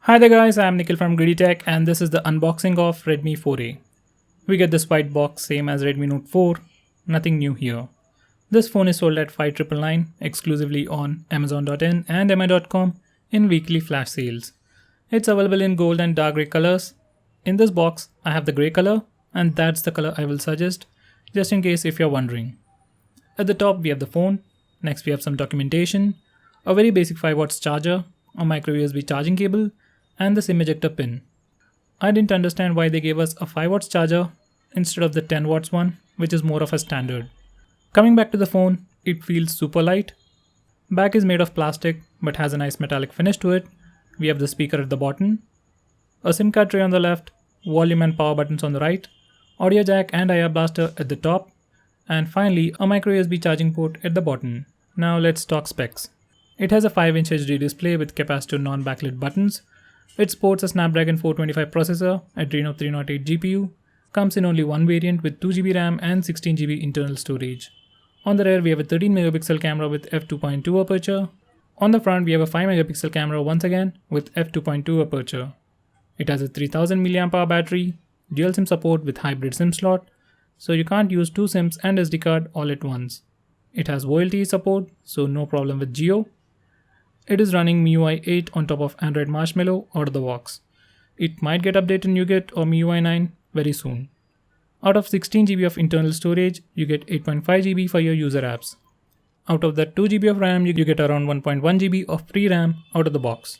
Hi there guys, I'm Nikhil from GreedyTech and this is the unboxing of Redmi 4A. We get this white box same as Redmi Note 4, nothing new here. This phone is sold at 5,999 exclusively on Amazon.in and mi.com in weekly flash sales. It's available in gold and dark grey colors. In this box, I have the grey color and that's the color I will suggest just in case if you're wondering. At the top we have the phone, next we have some documentation, a very basic 5 watts charger, a micro USB charging cable, and the SIM ejector pin. I didn't understand why they gave us a 5 watts charger instead of the 10 watts one, which is more of a standard. Coming back to the phone, it feels super light. Back is made of plastic but has a nice metallic finish to it. We have the speaker at the bottom, a SIM card tray on the left, volume and power buttons on the right, audio jack and IR blaster at the top, and finally a micro USB charging port at the bottom. Now let's talk specs. It has a 5-inch HD display with capacitive non-backlit buttons. It sports a Snapdragon 425 processor, Adreno 308 GPU, comes in only one variant with 2GB RAM and 16GB internal storage. On the rear we have a 13 megapixel camera with f2.2 aperture. On the front we have a 5 megapixel camera once again with f2.2 aperture. It has a 3000 mAh battery, dual SIM support with hybrid SIM slot, so you can't use two SIMs and SD card all at once. It has VoLTE support, so no problem with Geo. It is running MIUI 8 on top of Android Marshmallow out of the box. It might get updated in Nougat or MIUI 9 very soon. Out of 16GB of internal storage, you get 8.5GB for your user apps. Out of that 2GB of RAM, you get around 1.1GB of free RAM out of the box.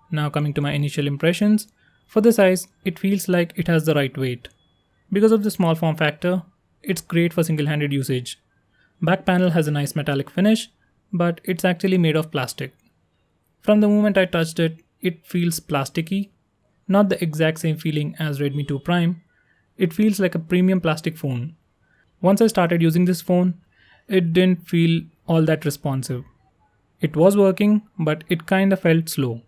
Now coming to my initial impressions, for the size, it feels like it has the right weight. Because of the small form factor, it's great for single-handed usage. Back panel has a nice metallic finish, but it's actually made of plastic. From the moment I touched it, it feels plasticky, not the exact same feeling as Redmi 2 Prime. It feels like a premium plastic phone. Once I started using this phone, it didn't feel all that responsive. It was working, but it kinda felt slow.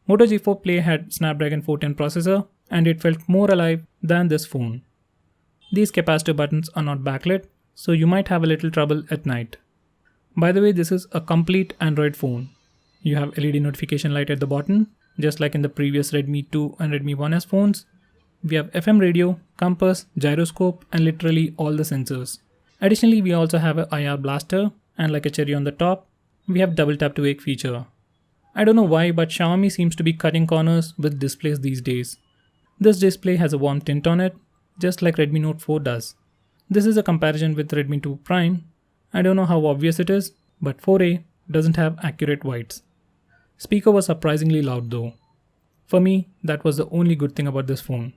Moto G4 Play had Snapdragon 410 processor and it felt more alive than this phone. These capacitive buttons are not backlit, so you might have a little trouble at night. By the way, this is a complete Android phone. You have LED notification light at the bottom, just like in the previous Redmi 2 and Redmi 1S phones. We have FM radio, compass, gyroscope, and literally all the sensors. Additionally, we also have a IR blaster, and like a cherry on the top, we have double tap to wake feature. I don't know why, but Xiaomi seems to be cutting corners with displays these days. This display has a warm tint on it, just like Redmi Note 4 does. This is a comparison with Redmi 2 Prime. I don't know how obvious it is, but 4A doesn't have accurate whites. Speaker was surprisingly loud though. For me, that was the only good thing about this phone.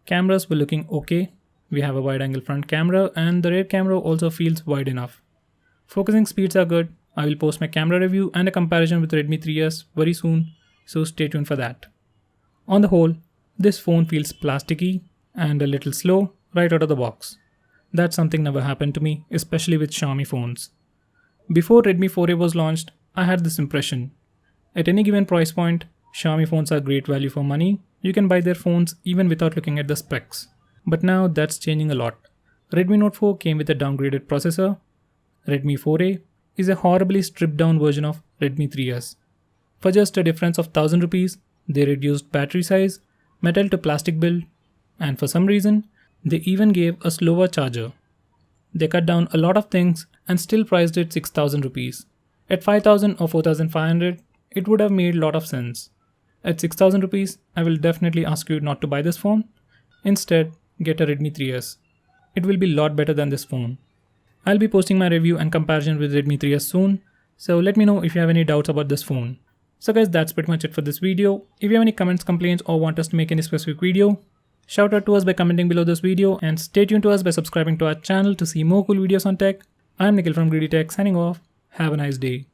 Cameras were looking okay. We have a wide angle front camera and the rear camera also feels wide enough. Focusing speeds are good. I will post my camera review and a comparison with Redmi 3S very soon, so stay tuned for that. On the whole, this phone feels plasticky and a little slow right out of the box. That's something never happened to me, especially with Xiaomi phones. Before Redmi 4A was launched, I had this impression. At any given price point, Xiaomi phones are great value for money. You can buy their phones even without looking at the specs. But now that's changing a lot. Redmi Note 4 came with a downgraded processor. Redmi 4A is a horribly stripped down version of Redmi 3S. For just a difference of 1000 rupees, they reduced battery size, metal to plastic build, and for some reason, they even gave a slower charger. They cut down a lot of things and still priced it 6000 rupees. At 5000 or 4500, it would have made a lot of sense. At 6000 rupees, I will definitely ask you not to buy this phone. Instead, get a Redmi 3S. It will be a lot better than this phone. I'll be posting my review and comparison with Redmi 3S soon, so let me know if you have any doubts about this phone. So guys, that's pretty much it for this video. If you have any comments, complaints, or want us to make any specific video, shout out to us by commenting below this video and stay tuned to us by subscribing to our channel to see more cool videos on tech. I'm Nikhil from GreedyTech signing off. Have a nice day.